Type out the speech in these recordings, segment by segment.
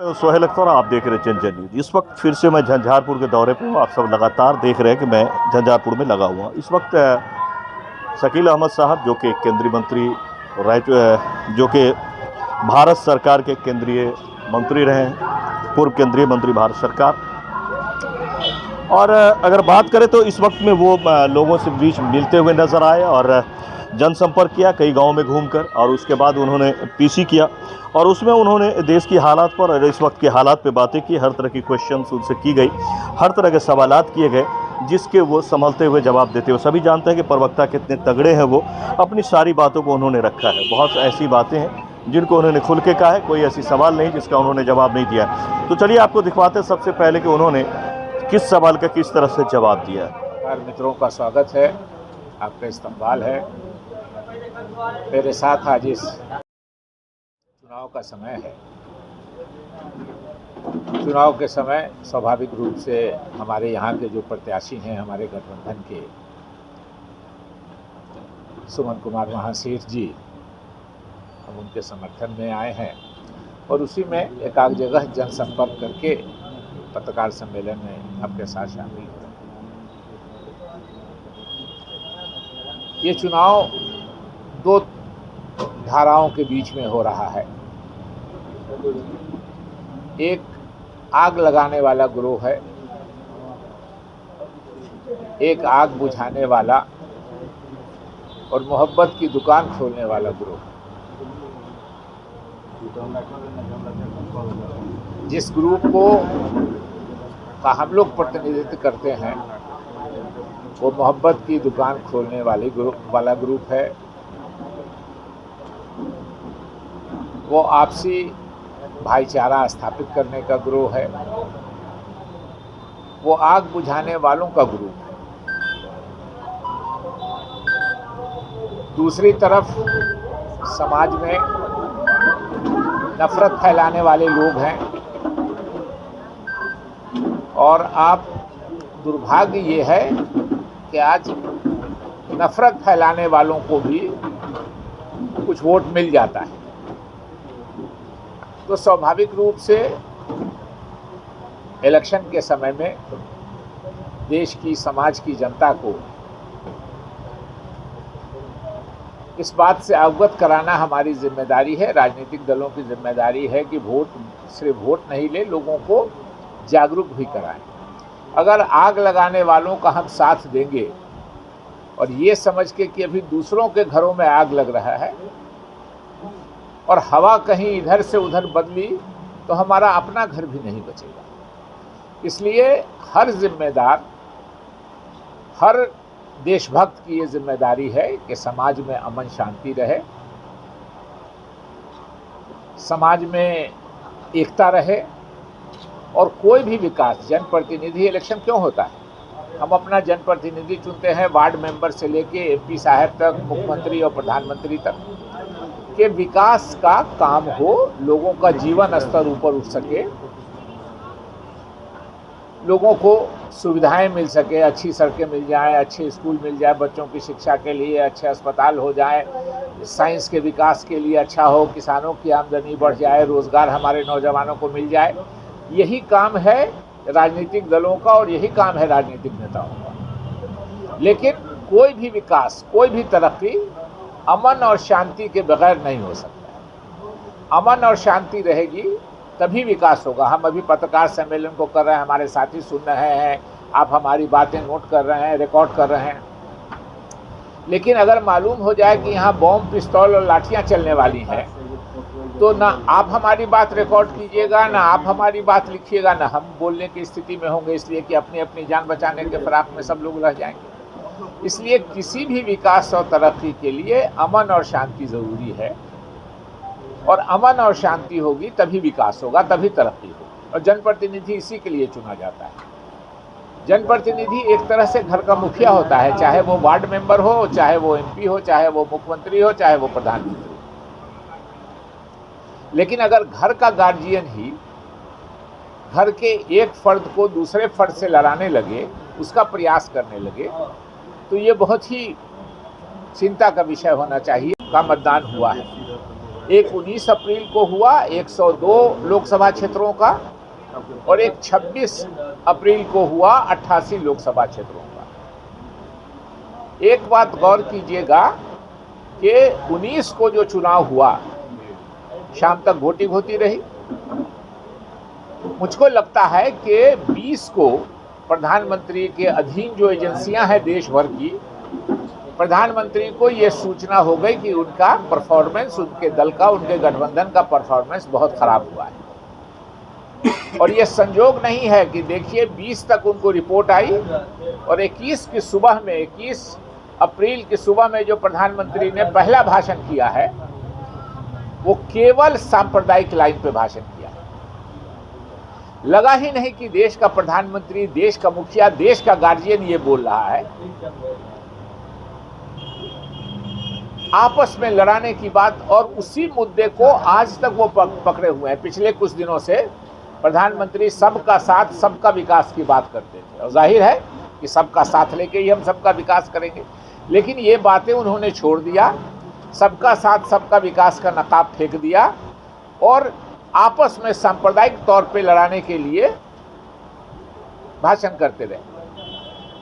सोहेल अख्तर, आप देख रहे हैं जनजन न्यूज। इस वक्त फिर से मैं झंझारपुर के दौरे पे हूँ। आप सब लगातार देख रहे हैं कि मैं झंझारपुर में लगा हुआ। इस वक्त शकील अहमद साहब जो कि केंद्रीय मंत्री जो कि भारत सरकार के केंद्रीय मंत्री रहे हैं, पूर्व केंद्रीय मंत्री भारत सरकार, और अगर बात करें तो इस वक्त में वो लोगों से बीच मिलते हुए नजर आए और जनसंपर्क किया कई गांवों में घूमकर, और उसके बाद उन्होंने पीसी किया और उसमें उन्होंने देश की हालात पर और इस वक्त के हालात पे बातें की। हर तरह की क्वेश्चंस उनसे की गई, हर तरह के सवालात किए गए जिसके वो संभलते हुए जवाब देते हुए। सभी जानते हैं कि प्रवक्ता कितने तगड़े हैं। वो अपनी सारी बातों को उन्होंने रखा है। बहुत ऐसी बातें हैं जिनको उन्होंने खुल के कहा है, कोई ऐसी सवाल नहीं जिसका उन्होंने जवाब नहीं दिया। तो चलिए आपको दिखवाते हैं सबसे पहले कि उन्होंने किस सवाल का किस तरह से जवाब दिया है। मित्रों का स्वागत है, आपका इस्तकबाल है। मेरे साथ आज इस चुनाव का समय है। चुनाव के समय स्वाभाविक रूप से हमारे यहाँ के जो प्रत्याशी हैं, हमारे गठबंधन के सुमन कुमार महासेठ जी, हम उनके समर्थन में आए हैं और उसी में एक आध जगह जनसंपर्क करके पत्रकार सम्मेलन में आपके साथ शामिल हुए। ये चुनाव दो धाराओं के बीच में हो रहा है। एक आग लगाने वाला गिरोह है, एक आग बुझाने वाला और मोहब्बत की दुकान खोलने वाला गिरोह। जिस ग्रुप को का हम लोग प्रतिनिधित्व करते हैं वो मोहब्बत की दुकान खोलने वाला ग्रुप है। वो आपसी भाईचारा स्थापित करने का ग्रुप है। वो आग बुझाने वालों का ग्रुप है। दूसरी तरफ समाज में नफरत फैलाने वाले लोग हैं और आप दुर्भाग्य ये है कि आज नफरत फैलाने वालों को भी कुछ वोट मिल जाता है। तो स्वाभाविक रूप से इलेक्शन के समय में देश की, समाज की जनता को इस बात से अवगत कराना हमारी जिम्मेदारी है, राजनीतिक दलों की जिम्मेदारी है कि सिर्फ वोट नहीं ले, लोगों को जागरूक भी कराएं। अगर आग लगाने वालों का हम साथ देंगे और ये समझ के कि अभी दूसरों के घरों में आग लग रहा है और हवा कहीं इधर से उधर बदली तो हमारा अपना घर भी नहीं बचेगा। इसलिए हर जिम्मेदार, हर देशभक्त की ये जिम्मेदारी है कि समाज में अमन शांति रहे, समाज में एकता रहे और कोई भी विकास। जनप्रतिनिधि इलेक्शन क्यों होता है? हम अपना जनप्रतिनिधि चुनते हैं, वार्ड मेंबर से लेके एमपी साहब तक, मुख्यमंत्री और प्रधानमंत्री तक के विकास का काम हो, लोगों का जीवन स्तर ऊपर उठ सके, लोगों को सुविधाएं मिल सके, अच्छी सड़कें मिल जाएं, अच्छे स्कूल मिल जाए, बच्चों की शिक्षा के लिए अच्छे अस्पताल हो जाए, साइंस के विकास के लिए अच्छा हो, किसानों की आमदनी बढ़ जाए, रोजगार हमारे नौजवानों को मिल जाए। यही काम है राजनीतिक दलों का और यही काम है राजनीतिक नेताओं का। लेकिन कोई भी विकास, कोई भी तरक्की अमन और शांति के बगैर नहीं हो सकता। अमन और शांति रहेगी तभी विकास होगा। हम अभी पत्रकार सम्मेलन को कर रहे हैं, हमारे साथी सुन रहे हैं, आप हमारी बातें नोट कर रहे हैं, रिकॉर्ड कर रहे हैं। लेकिन अगर मालूम हो जाए कि यहाँ बॉम्ब, पिस्तौल और लाठियाँ चलने वाली हैं तो ना आप हमारी बात रिकॉर्ड कीजिएगा, ना आप हमारी बात लिखिएगा, ना हम बोलने की स्थिति में होंगे, इसलिए कि अपनी अपनी जान बचाने के फिराक में सब लोग रह जाएंगे। इसलिए किसी भी विकास और तरक्की के लिए अमन और शांति ज़रूरी है और अमन और शांति होगी तभी विकास होगा, तभी तरक्की होगी। और जनप्रतिनिधि इसी के लिए चुना जाता है। जनप्रतिनिधि एक तरह से घर का मुखिया होता है, चाहे वो वार्ड मेंबर हो, चाहे वो एमपी हो, चाहे वो मुख्यमंत्री हो, चाहे वो प्रधानमंत्री हो। लेकिन अगर घर का गार्जियन ही घर के एक फर्द को दूसरे फर्द से लड़ाने लगे, उसका प्रयास करने लगे, तो ये बहुत ही चिंता का विषय होना चाहिए। का मतदान हुआ है एक 19 अप्रैल को हुआ 102 लोकसभा क्षेत्रों का, और एक 26 अप्रैल को हुआ 88 लोकसभा क्षेत्रों का। एक बात गौर कीजिएगा कि 19 को जो चुनाव हुआ शाम तक वोटिंग होती रही। मुझको लगता है कि 20 को प्रधानमंत्री के अधीन जो एजेंसियां हैं देश भर की, प्रधानमंत्री को ये सूचना हो गई कि उनका परफॉर्मेंस, उनके दल का, उनके गठबंधन का परफॉर्मेंस बहुत खराब हुआ है। और ये संयोग नहीं है कि देखिए 20 तक उनको रिपोर्ट आई और 21 की सुबह में, 21 अप्रैल की सुबह में जो प्रधानमंत्री ने पहला भाषण किया है वो केवल सांप्रदायिक लाइन पे भाषण किया है। लगा ही नहीं कि देश का प्रधानमंत्री, देश का मुखिया, देश का गार्जियन ये बोल रहा है। आपस में लड़ाने की बात, और उसी मुद्दे को आज तक वो पकड़े हुए हैं। पिछले कुछ दिनों से प्रधानमंत्री सबका साथ सबका विकास की बात करते थे, और जाहिर है कि सबका साथ लेके ही हम सबका विकास करेंगे, लेकिन ये बातें उन्होंने छोड़ दिया। सबका साथ सबका विकास का नकाब फेंक दिया और आपस में सांप्रदायिक तौर पे लड़ाने के लिए भाषण करते रहे।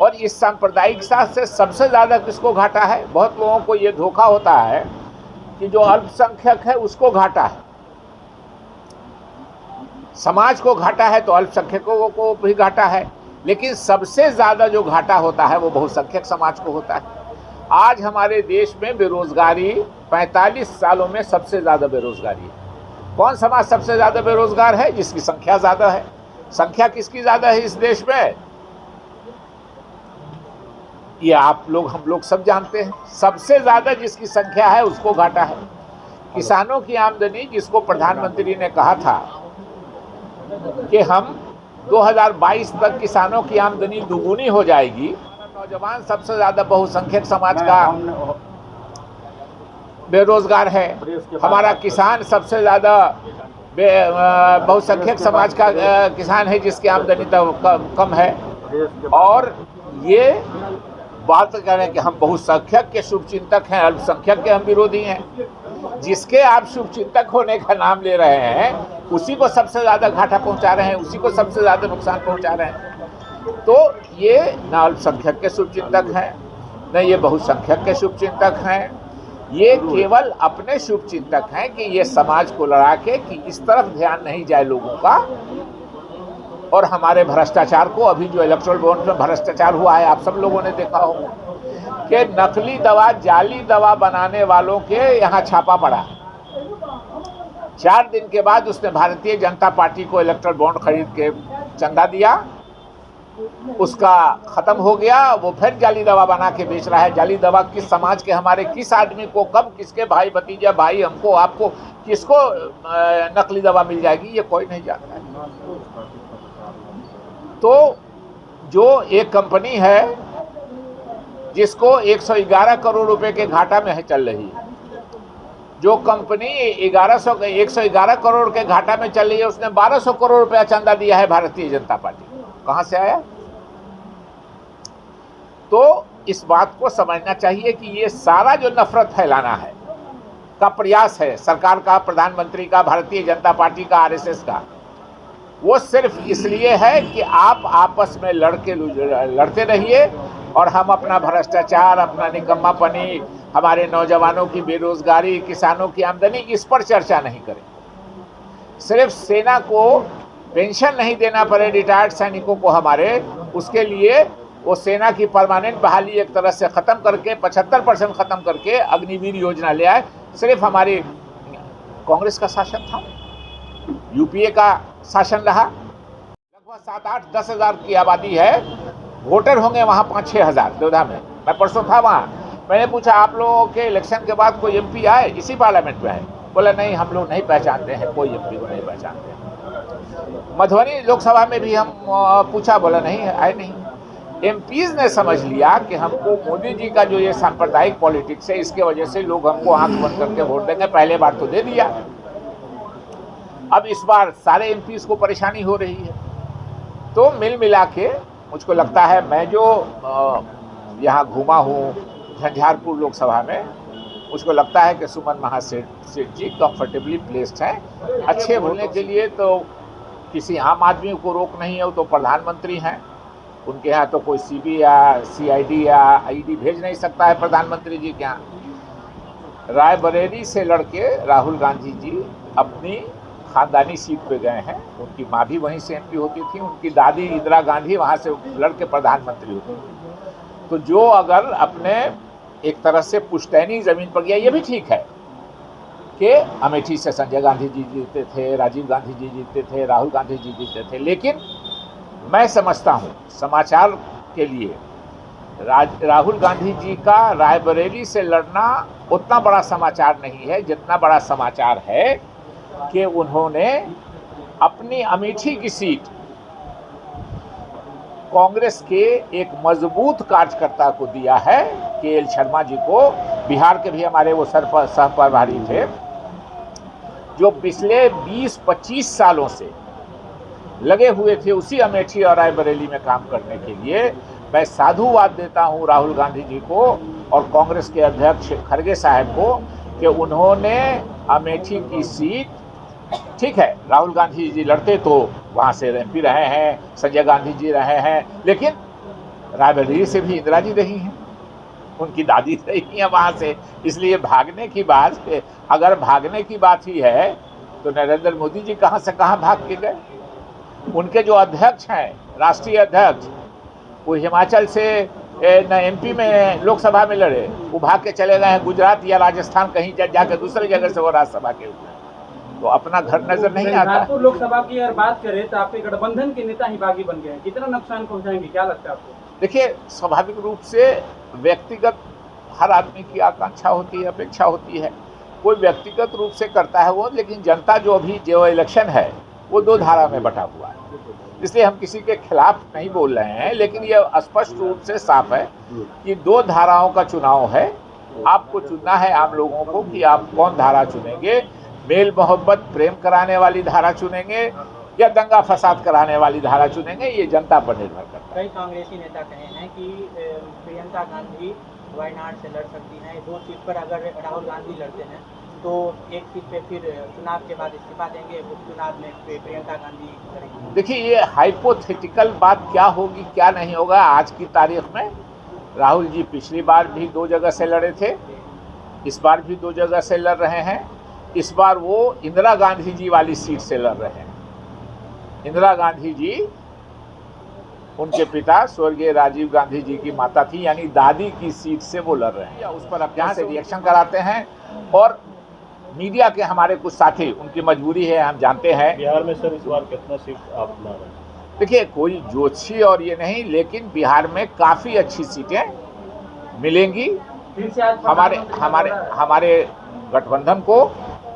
और इस सांप्रदायिकता से सबसे ज़्यादा किसको घाटा है? बहुत लोगों को ये धोखा होता है कि जो अल्पसंख्यक है उसको घाटा है, समाज को घाटा है तो अल्पसंख्यकों को भी घाटा है, लेकिन सबसे ज़्यादा जो घाटा होता है वो बहुसंख्यक समाज को होता है। आज हमारे देश में बेरोजगारी 45 सालों में सबसे ज़्यादा बेरोजगारी है। कौन समाज सबसे ज़्यादा बेरोजगार है? जिसकी संख्या ज़्यादा है। संख्या किसकी ज़्यादा है इस देश में? ये आप लोग, हम लोग सब जानते हैं। सबसे ज़्यादा जिसकी संख्या है उसको घाटा है। किसानों की आमदनी, जिसको प्रधानमंत्री ने कहा था कि हम 2022 तक किसानों की आमदनी दुगुनी हो जाएगी, नौजवान सबसे ज़्यादा बहुसंख्यक समाज का बेरोजगार है। हमारा किसान सबसे ज़्यादा बहुसंख्यक समाज का किसान है जिसकी आमदनी तो कम है। और ये बात करें कि हम बहुसंख्यक के शुभचिंतक हैं, अल्पसंख्यक के हम विरोधी हैं। जिसके आप शुभचिंतक होने का नाम ले रहे हैं उसी को सबसे ज़्यादा घाटा पहुंचा रहे हैं, उसी को सबसे ज़्यादा नुकसान पहुंचा रहे हैं। तो ये न अल्पसंख्यक के शुभचिंतक हैं, न ये बहुसंख्यक के शुभचिंतक हैं। ये केवल अपने शुभचिंतक हैं कि ये समाज को लड़ा के कि इस तरफ ध्यान नहीं जाए लोगों का। और हमारे भ्रष्टाचार को, अभी जो इलेक्ट्रल बॉन्ड में भ्रष्टाचार हुआ है आप सब लोगों ने देखा होगा कि नकली दवा, जाली दवा बनाने वालों के यहाँ छापा पड़ा। 4 दिन के बाद उसने भारतीय जनता पार्टी को इलेक्ट्रल बॉन्ड खरीद के चंदा दिया, उसका खत्म हो गया। वो फिर जाली दवा बना के बेच रहा है। जाली दवा किस समाज के, हमारे किस आदमी को, कब, किसके भाई भतीजा, भाई, हमको, आपको, किसको नकली दवा मिल जाएगी ये कोई नहीं जानता है। तो जो एक कंपनी है जिसको 111 करोड़ रुपए के घाटा में है चल रही है, जो कंपनी 111 करोड़ के घाटा में चल रही है, उसने 1200 करोड़ रुपया चंदा दिया है भारतीय जनता पार्टी को। कहां से आया? तो इस बात को समझना चाहिए कि ये सारा जो नफरत फैलाना है का प्रयास है सरकार का, प्रधानमंत्री का, भारतीय जनता पार्टी का, आरएसएस का, वो सिर्फ इसलिए है कि आप आपस में लड़ते रहिए और हम अपना भ्रष्टाचार, अपना निकम्मापनी, हमारे नौजवानों की बेरोजगारी, किसानों की आमदनी, इस पर चर्चा नहीं करें। सिर्फ सेना को पेंशन नहीं देना पड़े रिटायर्ड सैनिकों को हमारे, उसके लिए वो सेना की परमानेंट बहाली एक तरह से ख़त्म करके 75% ख़त्म करके अग्निवीर योजना ले आए। सिर्फ हमारी कांग्रेस का शासन था, यूपीए का शासन रहा। लगभग 7-8-10 हज़ार की आबादी है, वोटर होंगे वहाँ 5-6 हज़ार देवधा में। मैं परसों था वहाँ, मैंने पूछा आप लोगों के इलेक्शन के बाद कोई एमपी आए? इसी पार्लियामेंट में है। बोला नहीं, हम लोग नहीं पहचानते हैं, कोई एमपी को नहीं पहचानते हैं। मधुबनी लोकसभा में भी हम पूछा, बोला नहीं आए नहीं। एमपीज ने समझ लिया कि हमको मोदी जी का जो ये सांप्रदायिक पॉलिटिक्स है, इसके वजह से लोग हमको आंख बंद करके वोट देंगे। पहले बार तो दे दिया, अब इस बार सारे एमपीज को परेशानी हो रही है। तो मिल मिला के मुझको लगता है, मैं जो यहाँ घूमा हूँ झंझारपुर लोकसभा में, मुझको लगता है कि सुमन महासेठ जी कंफर्टेबली प्लेस्ड हैं। अच्छे बोलने के लिए तो किसी आम आदमी को रोक नहीं है, वो तो प्रधानमंत्री हैं, उनके यहाँ तो कोई सीबी या सीआईडी या आईडी भेज नहीं सकता है प्रधानमंत्री जी के यहाँ। रायबरेली से लड़के राहुल गांधी जी अपनी खानदानी सीट पे गए हैं, उनकी माँ भी वहीं से एमपी होती थी, उनकी दादी इंदिरा गांधी वहाँ से लड़के प्रधानमंत्री होती थी। तो जो अगर अपने एक तरह से पुश्तैनी ज़मीन पर गया, ये भी ठीक है कि अमेठी से संजय गांधी जी जीते थे, राजीव गांधी जी जीते थे, राहुल गांधी जी जीते थे, लेकिन मैं समझता हूँ समाचार के लिए राहुल गांधी जी का रायबरेली से लड़ना उतना बड़ा समाचार नहीं है जितना बड़ा समाचार है कि उन्होंने अपनी अमेठी की सीट कांग्रेस के एक मजबूत कार्यकर्ता को दिया है, के.एल. शर्मा जी को। बिहार के भी हमारे वो सहप्रभारी थे, जो पिछले 20-25 सालों से लगे हुए थे उसी अमेठी और रायबरेली में काम करने के लिए। मैं साधुवाद देता हूं राहुल गांधी जी को और कांग्रेस के अध्यक्ष खड़गे साहब को कि उन्होंने अमेठी की सीट, ठीक है राहुल गांधी जी लड़ते तो वहाँ से एमपी रहे हैं, संजय गांधी जी रहे हैं, लेकिन रायबरेली से भी इंदिरा जी रही हैं, उनकी दादी रही हैं वहाँ से। इसलिए भागने की बात, अगर भागने की बात ही है तो नरेंद्र मोदी जी कहाँ से कहाँ भाग के गए। उनके जो अध्यक्ष हैं, राष्ट्रीय अध्यक्ष, वो हिमाचल से न एमपी में लोकसभा में लड़े, वो भाग के चले गए हैं गुजरात या राजस्थान, कहीं जाकर दूसरी जगह से वो राज्यसभा के ऊपर। तो अपना घर नजर नहीं आता। झंझारपुर लोकसभा की अगर बात करें तो आपके गठबंधन के नेता ही बागी बन गए हैं, कितना नुकसान पहुंचाएंगे, क्या लगता है आपको? देखिए, स्वाभाविक रूप से व्यक्तिगत हर आदमी की आकांक्षा होती है, अपेक्षा होती है, कोई व्यक्तिगत रूप से करता है वो, लेकिन जनता जो इलेक्शन है वो दो धारा में बटा हुआ है, इसलिए हम किसी के खिलाफ नहीं बोल रहे हैं, लेकिन ये स्पष्ट रूप से साफ है कि दो धाराओं का चुनाव है। आपको चुनना है आम लोगों को कि आप कौन धारा चुनेंगे, मेल मोहब्बत प्रेम कराने वाली धारा चुनेंगे या दंगा फसाद कराने वाली धारा चुनेंगे, ये जनता पर निर्भर करता है। कई कांग्रेसी नेता कहे हैं कि प्रियंका गांधी वायनाड से लड़ सकती हैं, 2 सीट पर अगर राहुल गांधी लड़ते हैं तो 1 सीट पे फिर चुनाव के बाद इस्तीफा देंगे, उपचुनाव में प्रियंका गांधी करेंगी। देखिए, ये हाइपोथेटिकल बात क्या होगी क्या नहीं होगा आज की तारीख में। राहुल जी पिछली बार भी 2 जगह से लड़े थे, इस बार भी 2 जगह से लड़ रहे हैं। इस बार वो इंदिरा गांधी जी वाली सीट से लड़ रहे हैं। इंदिरा गांधी जी, उनके पिता स्वर्गीय राजीव गांधी जी की माता थी, यानी दादी की सीट से वो लड़ रहे हैं। उस पर अब यहाँ से रिएक्शन कराते हैं और मीडिया के हमारे कुछ साथी, उनकी मजबूरी है, हम जानते हैं। बिहार में सर इस बार कितना सीट आप ला रहे हैं? देखिए, कोई जोशी और ये नहीं, लेकिन बिहार में काफ़ी अच्छी सीटें मिलेंगी। हमारे गठबंधन को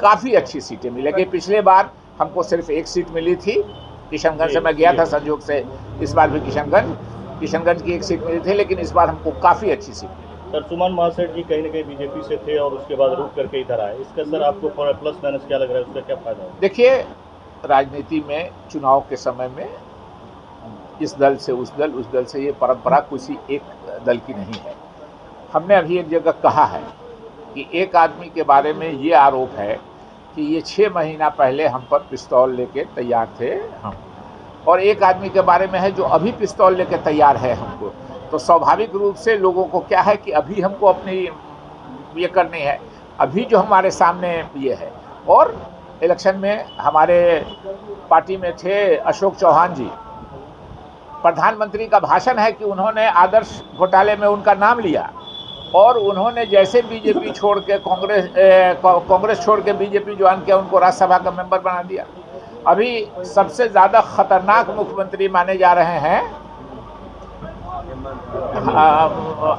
काफ़ी अच्छी सीटें मिलेंगी। पिछले बार हमको सिर्फ 1 सीट मिली थी, किशनगंज से मैं गया था संयोग से, इस बार भी किशनगंज की 1 सीट मिली थी, लेकिन इस बार हमको काफ़ी अच्छी सीट मिली। सर, सुमन महासेठ जी कहीं ना कहीं बीजेपी से थे और उसके बाद रुक करके इधर आए, इसका सर आपको प्लस माइनस क्या लग रहा है, उसका क्या फायदा है? देखिए, राजनीति में चुनाव के समय में इस दल से उस दल से ये परंपरा किसी एक दल की नहीं है। हमने अभी एक जगह कहा है कि एक आदमी के बारे में ये आरोप है कि ये 6 महीना पहले हम पर पिस्तौल लेके तैयार थे हम, और एक आदमी के बारे में है जो अभी पिस्तौल लेके तैयार है हमको। तो स्वाभाविक रूप से लोगों को क्या है कि अभी हमको अपनी ये करनी है, अभी जो हमारे सामने ये है। और इलेक्शन में हमारे पार्टी में थे अशोक चौहान जी, प्रधानमंत्री का भाषण है कि उन्होंने आदर्श घोटाले में उनका नाम लिया और उन्होंने जैसे बीजेपी छोड़ के कांग्रेस छोड़ के बीजेपी ज्वाइन किया, उनको राज्यसभा का मेंबर बना दिया। अभी सबसे ज़्यादा खतरनाक मुख्यमंत्री माने जा रहे हैं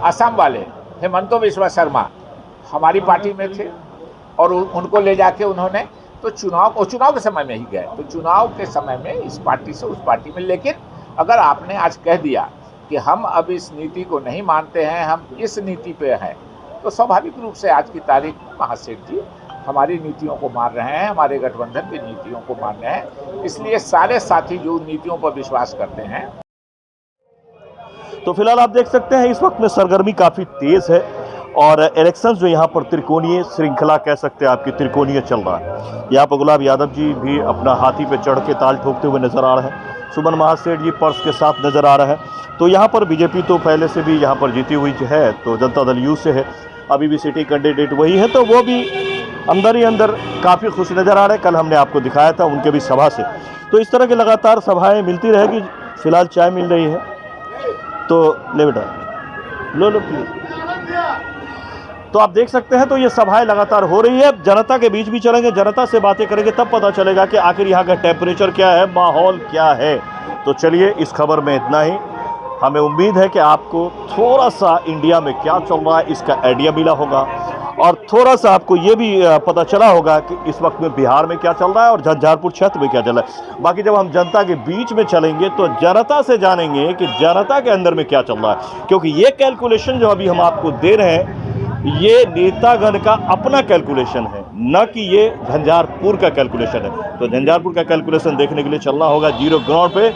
असम वाले हेमंत बिस्वा शर्मा, हमारी पार्टी में थे और उनको ले जाके उन्होंने तो चुनाव के समय में ही गए, तो चुनाव के समय में इस पार्टी से उस पार्टी में। लेकिन अगर आपने आज कह दिया कि हम अब इस नीति को नहीं मानते हैं, हम इस नीति पे हैं, तो स्वाभाविक रूप से आज की तारीख में महासेठ जी हमारी नीतियों को मान रहे हैं, हमारे गठबंधन की नीतियों को मान रहे हैं। इसलिए सारे साथी जो नीतियों पर विश्वास करते हैं। तो फिलहाल आप देख सकते हैं इस वक्त में सरगर्मी काफ़ी तेज़ है और इलेक्शंस जो यहाँ पर त्रिकोणीय श्रृंखला कह सकते हैं आपकी त्रिकोणीय चल रहा है। यहाँ पर गुलाब यादव जी भी अपना हाथी पे चढ़ के ताल ठोकते हुए नजर आ रहे हैं, सुमन महासेठ जी पर्स के साथ नजर आ रहे हैं। तो यहाँ पर बीजेपी तो पहले से भी यहाँ पर जीती हुई है, तो जनता दल यू से है, अभी भी सिटी कैंडिडेट वही है, तो वो भी अंदर ही अंदर काफ़ी खुश नज़र आ रहे हैं। कल हमने आपको दिखाया था उनके भी सभा से। तो इस तरह की लगातार सभाएं मिलती रहेगी। फिलहाल चाय मिल रही है, तो ले बेटा लो प्लीज। तो आप देख सकते हैं, तो ये सभाएं लगातार हो रही है। जनता के बीच भी चलेंगे, जनता से बातें करेंगे, तब पता चलेगा कि आखिर यहाँ का टेम्परेचर क्या है, माहौल क्या है। तो चलिए, इस खबर में इतना ही। हमें उम्मीद है कि आपको थोड़ा सा इंडिया में क्या चल रहा है इसका आइडिया मिला होगा, और थोड़ा सा आपको ये भी पता चला होगा कि इस वक्त में बिहार में क्या चल रहा है और झंझारपुर क्षेत्र में क्या चल रहा है। बाकी जब हम जनता के बीच में चलेंगे तो जनता से जानेंगे कि जनता के अंदर में क्या चल रहा है, क्योंकि ये कैलकुलेशन जो अभी हम आपको दे रहे हैं ये नेतागण का अपना कैलकुलेशन है, न कि ये झंझारपुर का कैलकुलेशन है। तो झंझारपुर का कैलकुलेशन देखने के लिए चलना होगा जीरो ग्राउंड पे।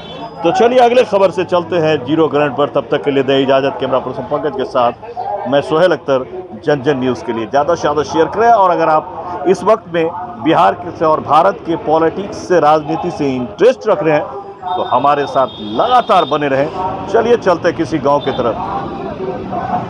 तो चलिए अगले खबर से चलते हैं जीरो ग्राउंड पर। तब तक के लिए दे इजाज़त। कैमरा पर्सन पंकज के साथ मैं सोहेल अख्तर, जन जन न्यूज़ के लिए। ज़्यादा से ज़्यादा शेयर करें, और अगर आप इस वक्त में बिहार से और भारत के पॉलिटिक्स से, राजनीति से इंटरेस्ट रख रहे हैं तो हमारे साथ लगातार बने रहें। चलिए चलते किसी गांव की तरफ।